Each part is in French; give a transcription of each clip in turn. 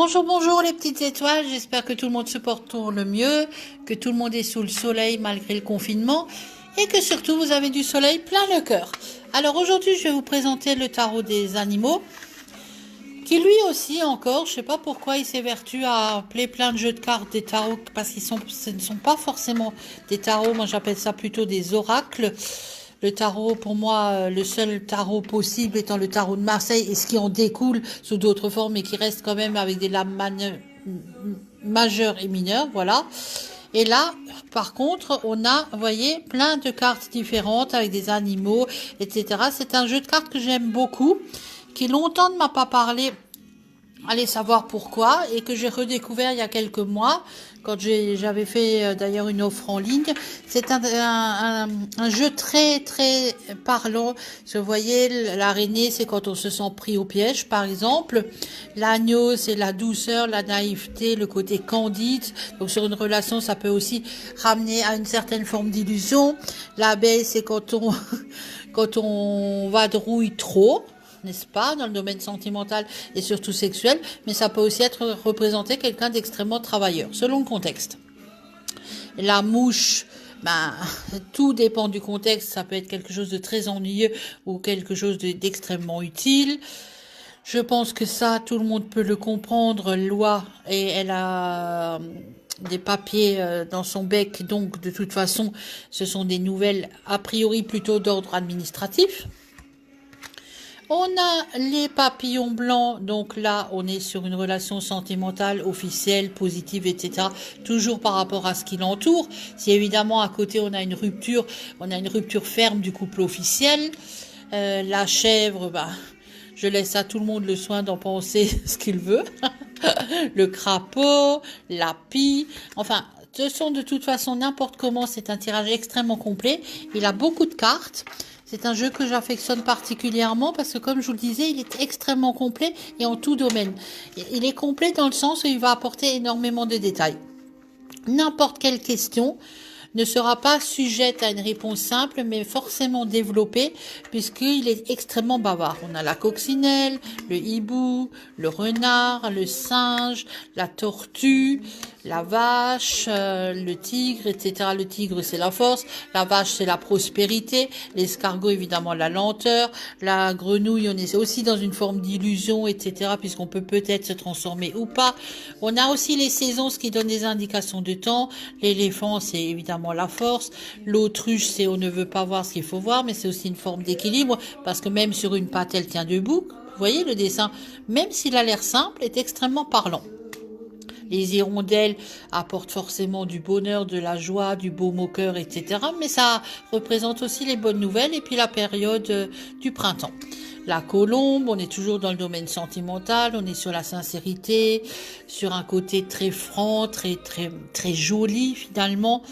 Bonjour, bonjour les petites étoiles, j'espère que tout le monde se porte pour le mieux, que tout le monde est sous le soleil malgré le confinement et que surtout vous avez du soleil plein le cœur. Alors aujourd'hui je vais vous présenter le tarot des animaux qui lui aussi encore, je sais pas pourquoi il s'évertue à appeler plein de jeux de cartes des tarots parce ce ne sont pas forcément des tarots, moi j'appelle ça plutôt des oracles. Le tarot, pour moi, le seul tarot possible étant le tarot de Marseille et ce qui en découle sous d'autres formes et qui reste quand même avec des lames majeures et mineures, voilà. Et là, par contre, on a, vous voyez, plein de cartes différentes avec des animaux, etc. C'est un jeu de cartes que j'aime beaucoup, qui longtemps ne m'a pas parlé. Allez savoir pourquoi, et que j'ai redécouvert il y a quelques mois quand j'avais fait d'ailleurs une offre en ligne. C'est un jeu très très parlant. Vous voyez, l'araignée, c'est quand on se sent pris au piège, par exemple. L'agneau, c'est la douceur, la naïveté, le côté candide. Donc sur une relation, ça peut aussi ramener à une certaine forme d'illusion. L'abeille, c'est quand on quand on vadrouille trop, n'est-ce pas, dans le domaine sentimental et surtout sexuel, mais ça peut aussi être représenté quelqu'un d'extrêmement travailleur, selon le contexte. La mouche, ben, tout dépend du contexte, ça peut être quelque chose de très ennuyeux ou quelque chose d'extrêmement utile. Je pense que ça, tout le monde peut le comprendre, loi, et elle a des papiers dans son bec, donc de toute façon, ce sont des nouvelles a priori plutôt d'ordre administratif. On a les papillons blancs, donc là on est sur une relation sentimentale, officielle, positive, etc. Toujours par rapport à ce qui l'entoure. Si évidemment à côté on a une rupture ferme du couple officiel. La chèvre, bah, je laisse à tout le monde le soin d'en penser ce qu'il veut. Le crapaud, la pie, enfin, ce sont de toute façon n'importe comment, c'est un tirage extrêmement complet. Il a beaucoup de cartes. C'est un jeu que j'affectionne particulièrement parce que, comme je vous le disais, il est extrêmement complet et en tout domaine. Il est complet dans le sens où il va apporter énormément de détails. N'importe quelle question ne sera pas sujette à une réponse simple, mais forcément développée, puisqu'il est extrêmement bavard. On a la coccinelle, le hibou, le renard, le singe, la tortue, la vache, le tigre, etc. Le tigre, c'est la force, la vache, c'est la prospérité, l'escargot, évidemment, la lenteur, la grenouille, on est aussi dans une forme d'illusion, etc., puisqu'on peut peut-être se transformer ou pas. On a aussi les saisons, ce qui donne des indications de temps. L'éléphant, c'est évidemment la force. L'autruche, c'est on ne veut pas voir ce qu'il faut voir, mais c'est aussi une forme d'équilibre, parce que même sur une patte, elle tient debout. Vous voyez, le dessin, même s'il a l'air simple, est extrêmement parlant. Les hirondelles apportent forcément du bonheur, de la joie, du baume au cœur, etc. Mais ça représente aussi les bonnes nouvelles et puis la période du printemps. La colombe, on est toujours dans le domaine sentimental, on est sur la sincérité, sur un côté très franc, très joli finalement.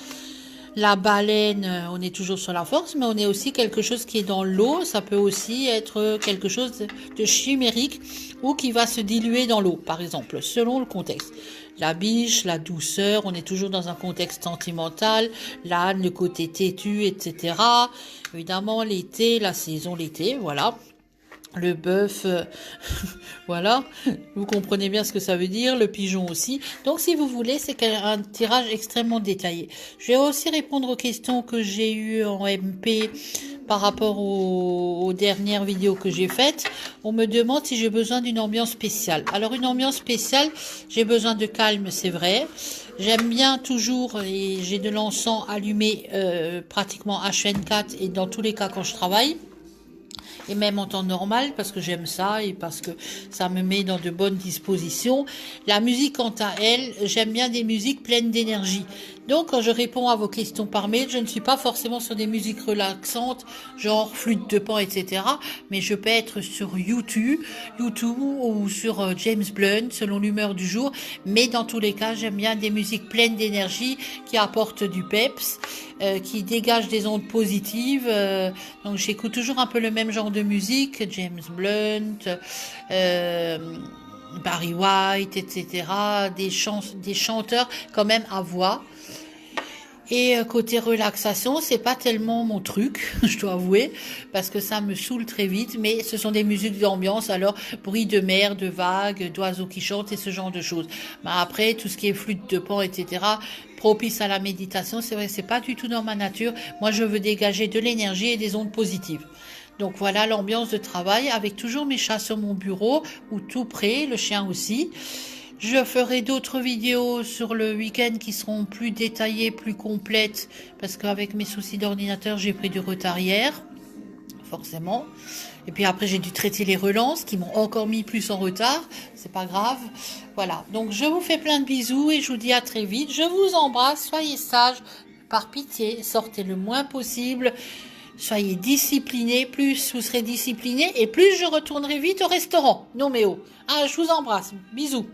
La baleine, on est toujours sur la force, mais on est aussi quelque chose qui est dans l'eau. Ça peut aussi être quelque chose de chimérique ou qui va se diluer dans l'eau, par exemple, selon le contexte. La biche, la douceur, on est toujours dans un contexte sentimental. L'âne, le côté têtu, etc. Évidemment, l'été, la saison l'été, voilà. Le bœuf, voilà, vous comprenez bien ce que ça veut dire, le pigeon aussi. Donc si vous voulez, c'est un tirage extrêmement détaillé. Je vais aussi répondre aux questions que j'ai eues en MP par rapport aux dernières vidéos que j'ai faites. On me demande si j'ai besoin d'une ambiance spéciale. Alors une ambiance spéciale, j'ai besoin de calme, c'est vrai. J'aime bien toujours, et j'ai de l'encens allumé pratiquement H24 et dans tous les cas quand je travaille. Et même en temps normal, parce que j'aime ça et parce que ça me met dans de bonnes dispositions. La musique, quant à elle, j'aime bien des musiques pleines d'énergie. Donc, quand je réponds à vos questions par mail, je ne suis pas forcément sur des musiques relaxantes, genre flûte de pan, etc. Mais je peux être sur YouTube ou sur James Blunt, selon l'humeur du jour. Mais dans tous les cas, j'aime bien des musiques pleines d'énergie qui apportent du peps, qui dégagent des ondes positives. Donc, j'écoute toujours un peu le même genre de musique, James Blunt, Barry White, etc. Des chanteurs quand même à voix. Et côté relaxation, c'est pas tellement mon truc, je dois avouer, parce que ça me saoule très vite, mais ce sont des musiques d'ambiance, alors bruit de mer, de vagues, d'oiseaux qui chantent et ce genre de choses. Mais après, tout ce qui est flûte de pan, etc., propice à la méditation, c'est vrai, c'est pas du tout dans ma nature. Moi, je veux dégager de l'énergie et des ondes positives. Donc voilà l'ambiance de travail avec toujours mes chats sur mon bureau ou tout près, le chien aussi. Je ferai d'autres vidéos sur le week-end qui seront plus détaillées, plus complètes, parce qu'avec mes soucis d'ordinateur, j'ai pris du retard hier, forcément. Et puis après, j'ai dû traiter les relances qui m'ont encore mis plus en retard. C'est pas grave. Voilà. Donc, je vous fais plein de bisous et je vous dis à très vite. Je vous embrasse. Soyez sages. Par pitié, sortez le moins possible. Soyez disciplinés. Plus vous serez disciplinés et plus je retournerai vite au restaurant. Non mais oh. Ah, je vous embrasse. Bisous.